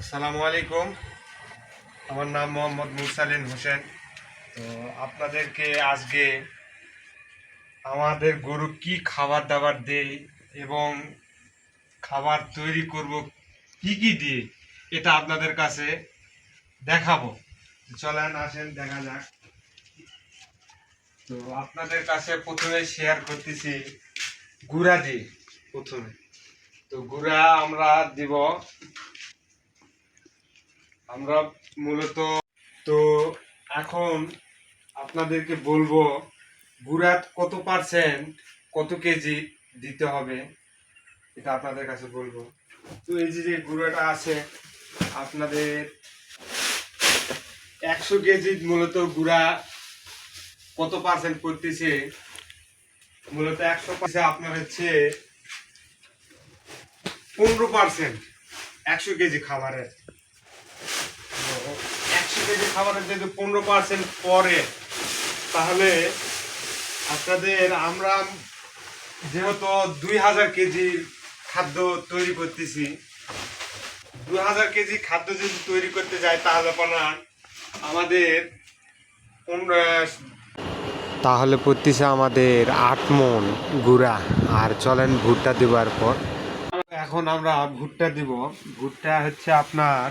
আসসালামু আলাইকুম। আমার নাম মোহাম্মদ মুরসালিন হোসেন। তো আপনাদেরকে আজকে আমাদের গরু কি খাবার দাবার দেই এবং খাবার তৈরি করব কি কি দিয়ে, এটা আপনাদের কাছে দেখাবো। চলেন আসেন দেখা যাক। তো আপনাদের কাছে প্রথমে শেয়ার করতেছি গুঁড়া দিয়ে। প্রথমে তো গুঁড়া আমরা দিব, আমরা মূলত। তো এখন আপনাদেরকে বলবো গুড়া কত পার্সেন্ট, কত কেজি দিতে হবে, এটা আপনাদের কাছে বলবো। তো এই যে গুঁড়াটা আছে আপনাদের 100 কেজি, মূলত গুড়া কত পার্সেন্ট করতেছে, মূলত 100 আপনার হচ্ছে 15%। 100 কেজি খাবারের, 100 কেজি খাবারের যদি 15% পরে, তাহলে আপনাদের আমরা যেহেতু 2000 কেজি খাদ্য তৈরি করতেছি, 2000 কেজি খাদ্য যদি তৈরি করতে যাই তাহলে আমাদের তাহলে পড়তেছে আমাদের 8 মণ গুঁড়া। আর চলেন ভুট্টা দেওয়ার পর, এখন আমরা ভুট্টা দিব। ভুট্টা হচ্ছে আপনার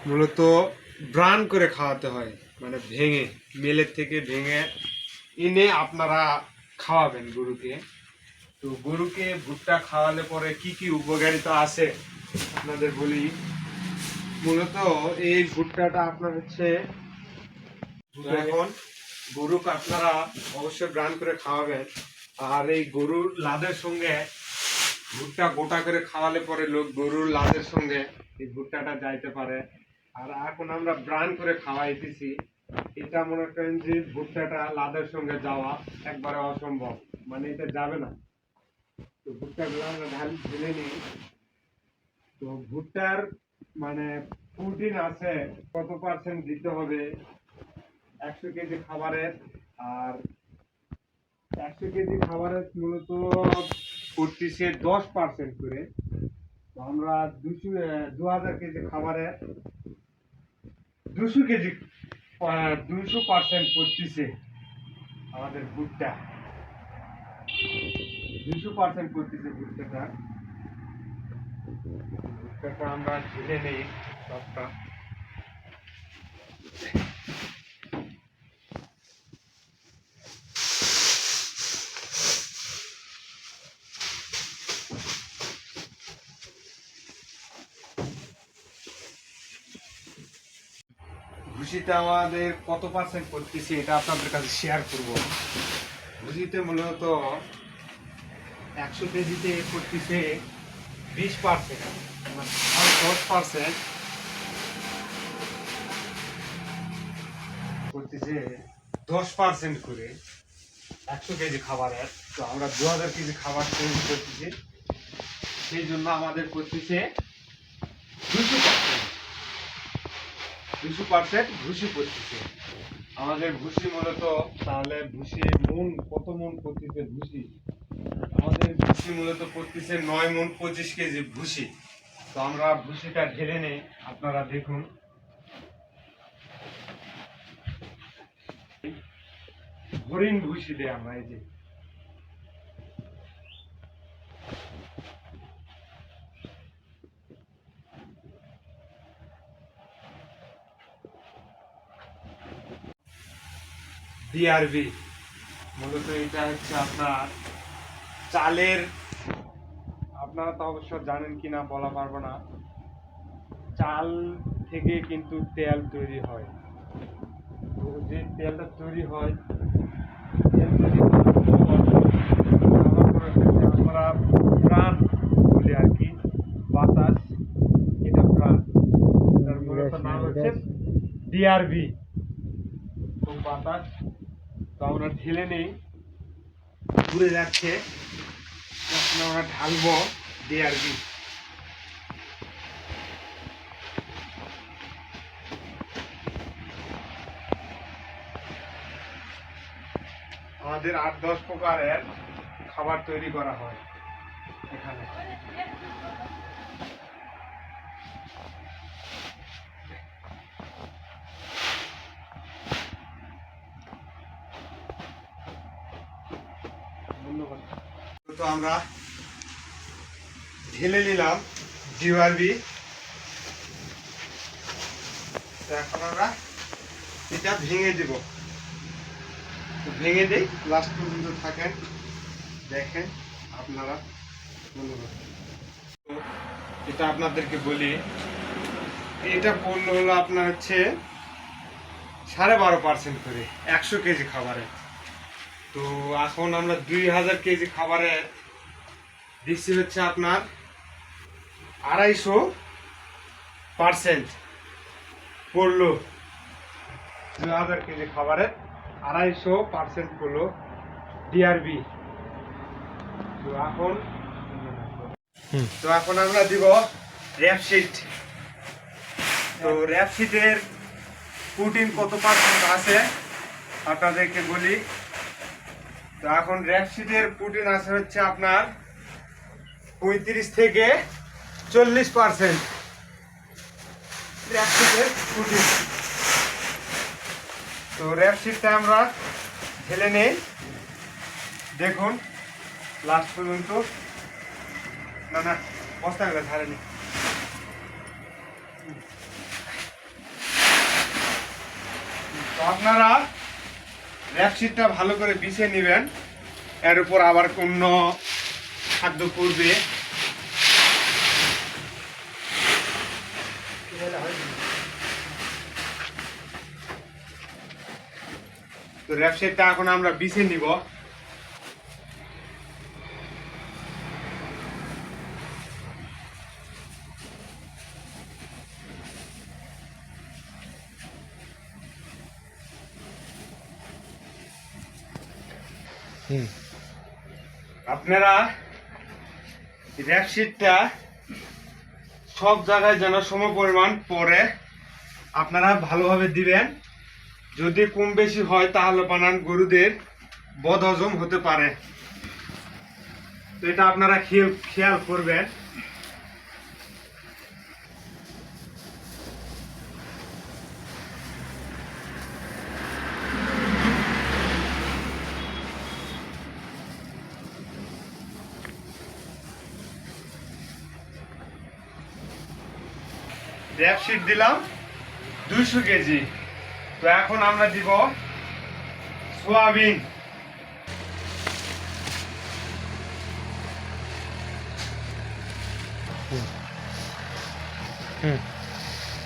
মূলত ব্রান করে খাওয়াতে হয়, মানে ভেঙে, মেলের থেকে ভেঙে এনে আপনারা খাওয়াবেন গরুকে। তো গরুকে ভুট্টা খাওয়ালে পরে কি কি উপকারিতা আছে আপনাদের বলি। মূলত এই ভুট্টাটা আপনার হচ্ছে, এখন গরুকে আপনারা অবশ্যই ব্রান করে খাওয়াবেন। আর এই গরুর লাদের সঙ্গে ভুট্টা গোটা করে খাওয়ালে পরে গরুর লাদের সঙ্গে এই ভুট্টাটা যাইতে পারে। আর এখন আমরা ব্রান করে খাওয়াইতেছি, এটা মনে করেন যে ভুট্টাটা লাদের সঙ্গে যাওয়া একবারে অসম্ভব, মানে এটা যাবে না। তো ভুট্টাগুলো আমরা ঢেলে নিই। তো ভুট্টার মানে প্রোটিন আছে কত পার্সেন্ট দিতে হবে 100 কেজি খাবারের। আর 100 কেজি খাবারের মূলত করতেছে 10% করে। তো আমরা 2000 কেজি খাবারের 200 কেজি 200% করতেছে আমাদের ভুট্টা, 200% করতেছে ভুট্টাটা। ভুট্টাটা আমরা ঢেলে নেই সবটা। ভুসিতে আমাদের কত পার্সেন্ট করতেছি এটা আপনাদের কাছে শেয়ার করব। ভুসিতে মূলত 100 কেজিতে করতেছে 20%, মানে 10% করতেছে, 10% করে 100 কেজি খাবারের। তো আমরা 2000 কেজি খাবার তৈরি করতেছি, সেই জন্য আমাদের করতেছে 200%। 200% ভুসি করতেছে আমাদের। ভুসি মূলত, তাহলে ভুসি মন কত মন করতেছে ভুসি, আমাদের ভুসি মূলত করতেছে 9 মণ 25 কেজি ভুসি। তো আমরা ভুসিটা ঢেলে নেই, আপনারা দেখুন। হরিণ ভুসি দেয় আমরা, এই যে ডিআরবি। মূলত এটা হচ্ছে আপনার চালের, আপনারা তো অবশ্য জানেন কিনা বলা পারবো না, চাল থেকে কিন্তু তেল তৈরি হয়। তো যে তেলটা তৈরি হয়, তেল তৈরি আমরা প্রাণ বলি আর কি, বাতাস, এটা প্রাণ, এটার মূলত নাম হচ্ছে ডিআরবি, বাতাস। তো আমরা ঢেলে নেই, ঘুরে যাচ্ছে, এখন আমরা ঢালবো ডিআরবি। আমাদের 8-10 প্রকারের খাবার তৈরি করা হয় এখানে। তো আমরা ঢেলে নিলাম ডিআরবি। এখন আমরা এটা ভেঙে দেব, ভেঙে দেই, লাস্ট পর্যন্ত থাকেন, দেখেন আপনারা। এটা আপনাদেরকে বলি, এটা পড়লো হলো আপনার হচ্ছে 12.5% করে 100 কেজি খাবারে। তো এখন আমরা 2000 কেজি খাবারে দিচ্ছি হচ্ছে আপনার 250% পড়লো। 2000 কেজি খাবারে 250% পড়লো ডিআরবি। তো এখন আমরা দিব র্যাপশিট। তো র্যাপশিটের প্রোটিন কত পার্সেন্ট আছে আপনাদেরকে বলি। তো এখন র্যাপশিটের প্রোটিন আছে হচ্ছে আপনার 35 থেকে 40% র্যাপশিটের প্রোটিন। তো র্যাপশিটটা আমরা ঢেলে নেই, দেখুন লাস্ট পর্যন্ত। না না, বস্তাগুলো ধারেনি। তো আপনারা র্যাপশিটটা ভালো করে বিছিয়ে নেবেন, এর উপর আবার অন্য খাদ্য পড়বে। তো র্যাপশিটটা এখন আমরা বিছিয়ে নিব। আপনারা র্যাপশিটটা সব জায়গায় যেন সম পরিমাণ পরে আপনারা ভালোভাবে দিবেন। যদি কম বেশি হয় তাহলে বানান গরুদের বদহজম হতে পারে। তো এটা আপনারা খেয়াল করবেন। র্যাপশিট দিলাম 200 কেজি। তো এখন আমরা দিব সোয়াবিন।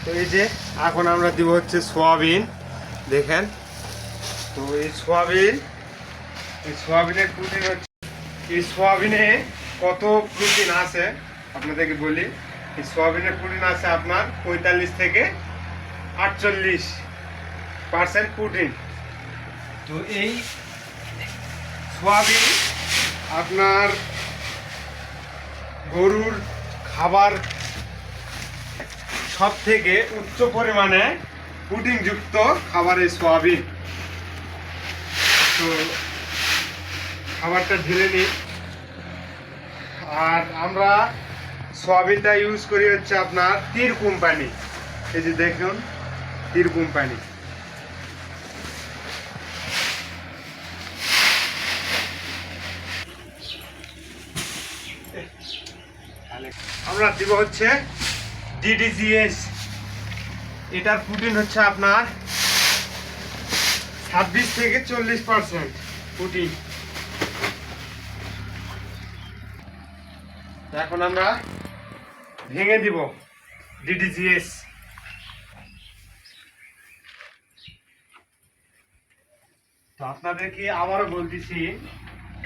তো এই যে এখন আমরা দিব হচ্ছে সোয়াবিন, দেখেন। তো এই সোয়াবিনের প্রোটিন হচ্ছে, এই সোয়াবিনে কত প্রোটিন আছে আপনাদেরকে বলি। এই সোয়াবিনের প্রোটিন আছে আপনার 45 থেকে 48% প্রোটিন। তো এই সোয়াবিন আপনার গরুর খাবার সব থেকে উচ্চ পরিমাণে প্রোটিনযুক্ত খাবার এই সোয়াবিন। তো খাবারটা ঢেলে নিই। আর আমরা সোয়াবিনটা ইউজ করি হচ্ছে আপনার তীর কোম্পানি। এই যে দেখুন, তীর কোম্পানি। আমরা দিব হচ্ছে ডিডিজিএস। এটার প্রোটিন হচ্ছে আপনার 26 থেকে 40% প্রোটিন। এখন আমরা ভেঙে দিব ডিডিজিএস। তো আপনাদেরকে আবারও বলতেছি,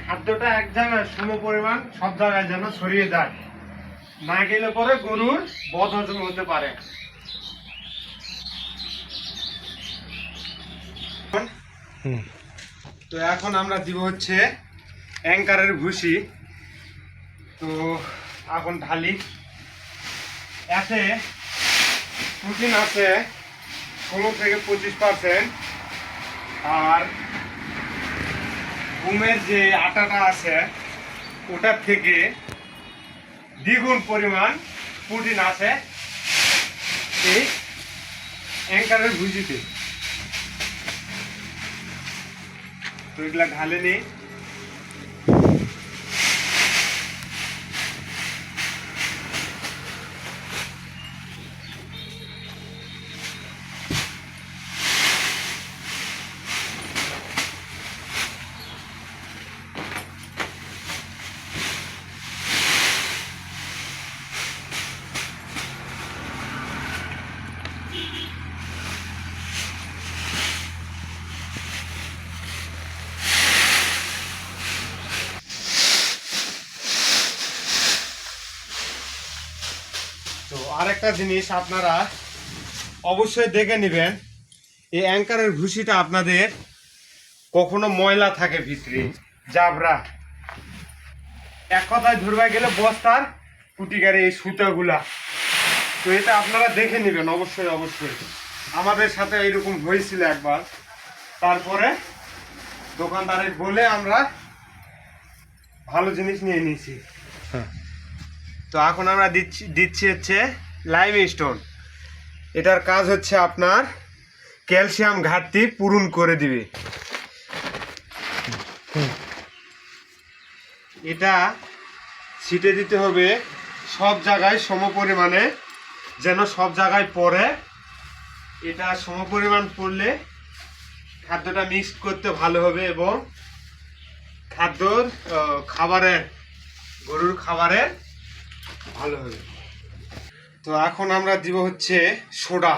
খাদ্যটা এক জায়গায় সম পরিমাণ সব জায়গায় যেন ছড়িয়ে যায়, না গেলে পরে গরুর বদহজম হতে পারে। তো এখন আমরা দিব হচ্ছে অ্যাঙ্কারের ভুসি। তো এখন ঢালি। এতে প্রোটিন আছে 16 থেকে 25%। আর গমের যে আটাটা আছে ওটার থেকে দ্বিগুণ পরিমাণ প্রোটিন আছে এই অ্যাঙ্কারের ভুজিতে। তো এগুলা ঢালে নিই। আরেকটা জিনিস আপনারা অবশ্যই দেখে নেবেন, এই অ্যাঙ্কারের ঘুষিটা আপনাদের কখনো ময়লা থাকে ভিতরে, জাবরা, এক কথায় ধরবা গেলে বস্তার কুটিকারে এই সুতাগুলা। তো এটা আপনারা দেখে নেবেন অবশ্যই অবশ্যই। আমাদের সাথে এইরকম হয়েছিল একবার, তারপরে দোকানদারের বলে আমরা ভালো জিনিস নিয়ে নিয়েছি। তো এখন আমরা দিচ্ছি হচ্ছে লাইম স্টোন। এটার কাজ হচ্ছে আপনার ক্যালসিয়াম ঘাটতি পূরণ করে দিবে। এটা ছিটে দিতে হবে সব জায়গায় সমপরিমাণে, যেন সব জায়গায় পড়ে। এটা সমপরিমাণ পড়লে খাদ্যটা মিক্স করতে ভালো হবে এবং খাবারের গরুর খাবারের ভালো হবে। তো এখন আমরা দিব হচ্ছে সোডা।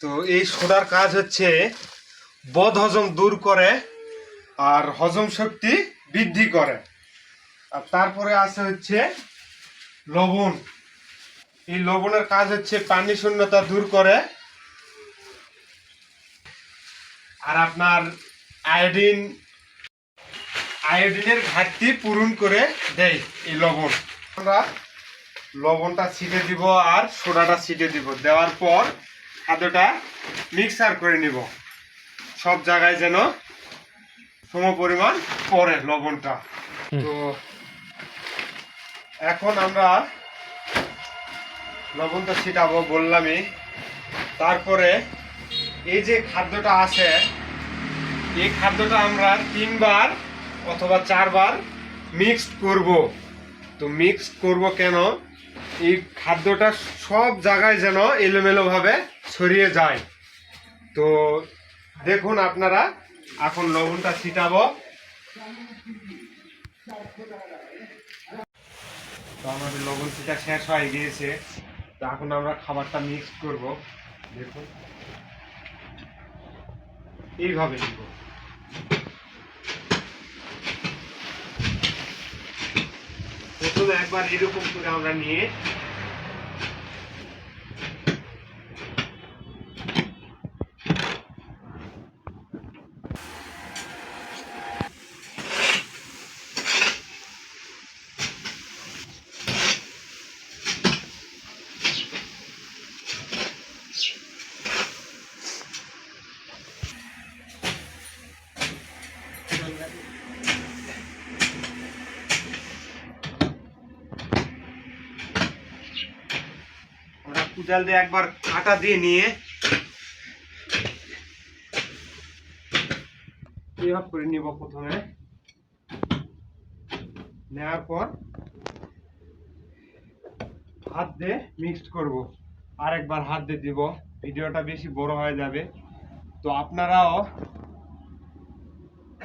তো এই সোডার কাজ হচ্ছে বদ হজম দূর করে আর হজম শক্তি বৃদ্ধি করে। আর তারপরে আছে হচ্ছে লবণ। এই লবণের কাজ হচ্ছে পানি শূন্যতা দূর করে আর আপনার আয়োডিনের ঘাটতি পূরণ করে দেয় এই লবণ। আমরা লবণটা ছিটে দিব আর সোডাটা ছিটে দিব, দেওয়ার পর খাদ্যটা মিক্সার করে নিব, সব জায়গায় যেন সমপরিমাণ পড়ে লবণটা। তো এখন আমরা লবণটা ছিটাবো বললামই। তারপরে এই যে খাদ্যটা আছে, এই খাদ্যটা আমরা 3 বার অথবা 4 বার মিক্সড করব। তো মিক্সড করব কেন? এই খাদ্যটা সব জায়গায় যেন এলোমেলোভাবে ছড়িয়ে যায়। তো দেখুন আপনারা, এখন লবণটা ছিটাবো। তো আমাদের লবণ ছিটা শেষ হয়ে গিয়েছে। তো এখন আমরা খাবারটা মিক্স করব। দেখুন এইভাবে দিব। প্রথমে একবার এরকম করে আমরা নিয়ে কুচাল দিয়ে একবার আটা দিয়ে নিয়ে এভাবে করে নিব। প্রথমে নেওয়ার পর হাত দিয়ে মিক্সড করব, আরেকবার হাত দিয়ে দিব। ভিডিওটা বেশি বড় হয়ে যাবে। তো আপনারাও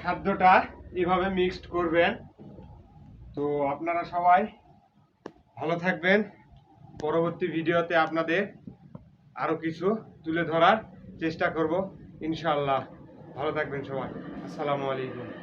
খাদ্যটা এভাবে মিক্সড করবেন। তো আপনারা সবাই ভালো থাকবেন। পরবর্তী ভিডিওতে আপনাদের আরো কিছু তুলে ধরার চেষ্টা করব ইনশাআল্লাহ। ভালো থাকবেন সবাই। আসসালামু আলাইকুম।